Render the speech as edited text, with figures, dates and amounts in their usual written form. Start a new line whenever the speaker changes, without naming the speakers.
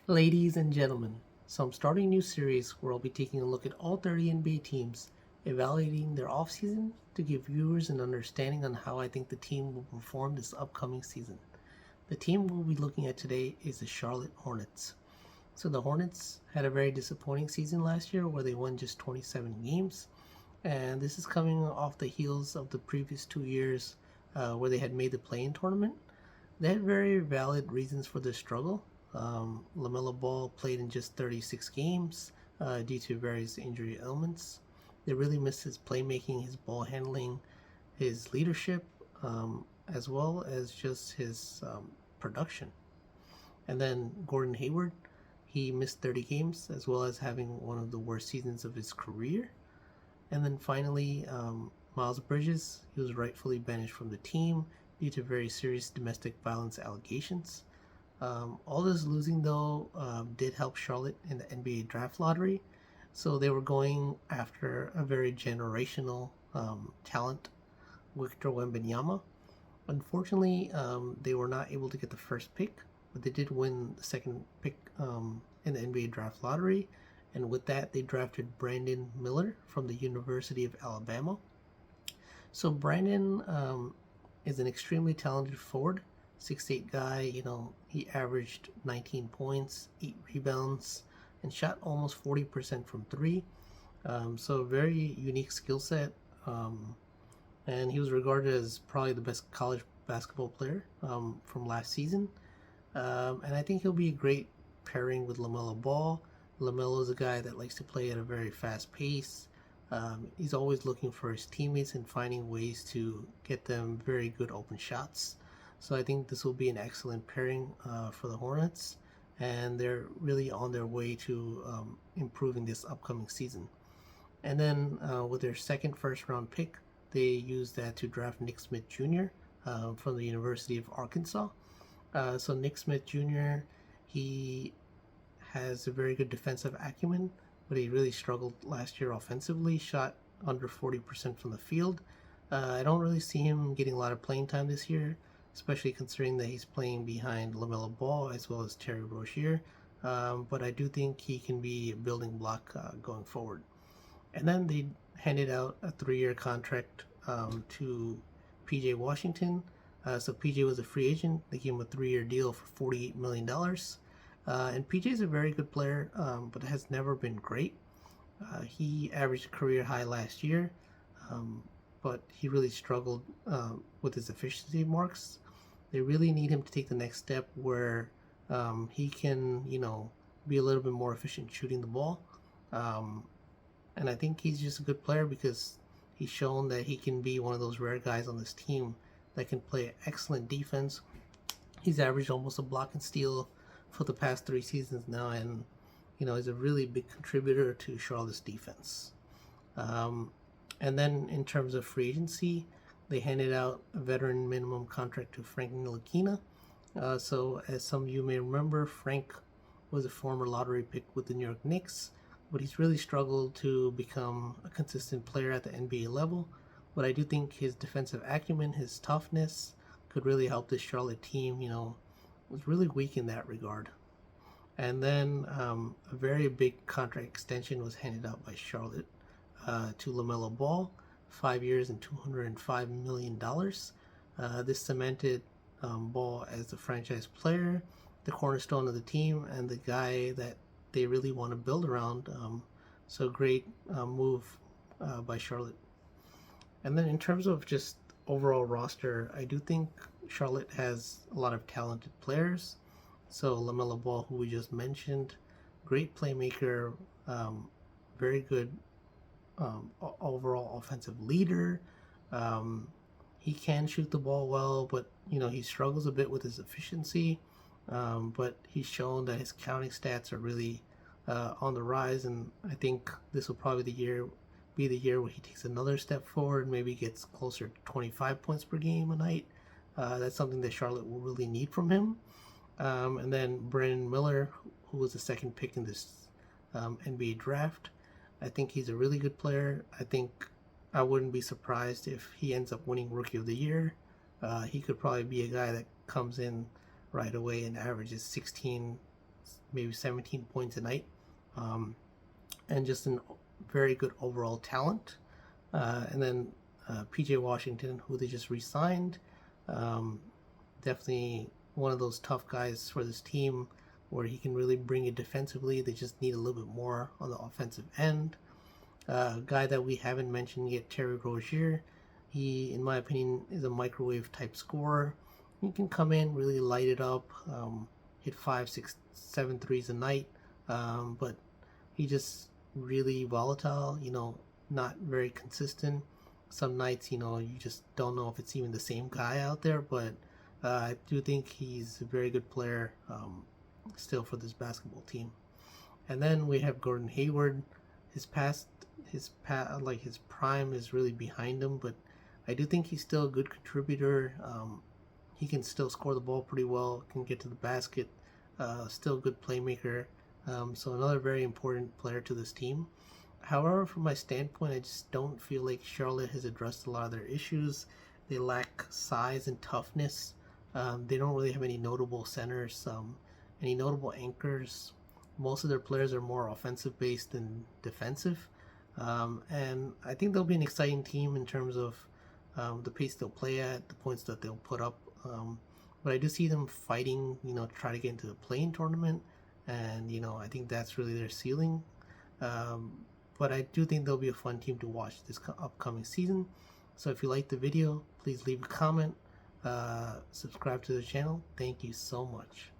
Ladies and gentlemen, so I'm starting a new series where I'll be taking a look at all 30 NBA teams, evaluating their offseason to give viewers an understanding on how I think the team will perform this upcoming season. The team we'll be looking at today is the Charlotte Hornets. So the Hornets had a very disappointing season last year where they won just 27 games, and this is coming off the heels of the previous 2 years where they had made the play-in tournament. They had very valid reasons for their struggle. LaMelo Ball played in just 36 games due to various injury ailments. They really missed his playmaking, his ball handling, his leadership, as well as just his production. And then Gordon Hayward, he missed 30 games, as well as having one of the worst seasons of his career. And then finally, Miles Bridges, he was rightfully banished from the team due to very serious domestic violence allegations. All this losing, though, did help Charlotte in the NBA draft lottery. So they were going after a very generational talent, Victor Wembanyama. Unfortunately, they were not able to get the first pick, but they did win the second pick in the NBA draft lottery. And with that, they drafted Brandon Miller from the University of Alabama. So Brandon is an extremely talented forward, 6'8" guy. He averaged 19 points, 8 rebounds, and shot almost 40% from three. So a very unique skill set. And he was regarded as probably the best college basketball player from last season. And I think he'll be a great pairing with LaMelo Ball. LaMelo is a guy that likes to play at a very fast pace. He's always looking for his teammates and finding ways to get them very good open shots. So I think this will be an excellent pairing for the Hornets, and they're really on their way to improving this upcoming season. And then with their second first round pick, they used that to draft Nick Smith Jr. From the University of Arkansas. So Nick Smith Jr., he has a very good defensive acumen, but he really struggled last year offensively, shot under 40% from the field. I don't really see him getting a lot of playing time this year, especially considering that he's playing behind LaMelo Ball as well as Terry Rozier. But I do think he can be a building block going forward. And then they handed out a 3-year contract to PJ Washington. So PJ was a free agent. They gave him a 3-year deal for $48 million. And PJ is a very good player, but has never been great. He averaged a career high last year, but he really struggled with his efficiency marks. They really need him to take the next step where he can, be a little bit more efficient shooting the ball. And I think he's just a good player because he's shown that he can be one of those rare guys on this team that can play excellent defense. He's averaged almost a block and steal for the past 3 seasons now, and he's a really big contributor to Charlotte's defense. And then in terms of free agency, they handed out a veteran minimum contract to Frank Ntilikina. So as some of you may remember, Frank was a former lottery pick with the New York Knicks, but he's really struggled to become a consistent player at the NBA level. But I do think his defensive acumen, his toughness, could really help this Charlotte team. Was really weak in that regard. And then a very big contract extension was handed out by Charlotte to LaMelo Ball, 5 years and $205 million. This cemented Ball as the franchise player, the cornerstone of the team, and the guy that they really want to build around. So great move by Charlotte. And then in terms of just overall roster, I do think Charlotte has a lot of talented players. So LaMelo Ball, who we just mentioned, great playmaker, very good overall offensive leader. He can shoot the ball well, but he struggles a bit with his efficiency. But he's shown that his counting stats are really on the rise, and I think this will probably be the year where he takes another step forward, maybe gets closer to 25 points per game a night. That's something that Charlotte will really need from him. And then Brandon Miller, who was the second pick in this NBA draft. I think he's a really good player. I wouldn't be surprised if he ends up winning Rookie of the Year. He could probably be a guy that comes in right away and averages 16 maybe 17 points a night, and just a very good overall talent. And then PJ Washington, who they just re-signed, definitely one of those tough guys for this team where he can really bring it defensively. They just need a little bit more on the offensive end. A guy that we haven't mentioned yet, Terry Rozier. He, in my opinion, is a microwave type scorer. He can come in, really light it up, hit 5, 6, 7 threes a night, but he just really volatile, not very consistent. Some nights, you just don't know if it's even the same guy out there, but I do think he's a very good player still for this basketball team. And then we have Gordon Hayward. His prime is really behind him, but I do think he's still a good contributor. He can still score the ball pretty well, can get to the basket, still a good playmaker. So another very important player to this team. However, from my standpoint, I just don't feel like Charlotte has addressed a lot of their issues. They lack size and toughness. They don't really have any notable centers, any notable anchors. Most of their players are more offensive based than defensive. And I think they'll be an exciting team in terms of the pace they'll play at, the points that they'll put up. But I do see them fighting, to try to get into the play-in tournament. And, I think that's really their ceiling. But I do think they'll be a fun team to watch this upcoming season. So if you liked the video, please leave a comment, subscribe to the channel. Thank you so much.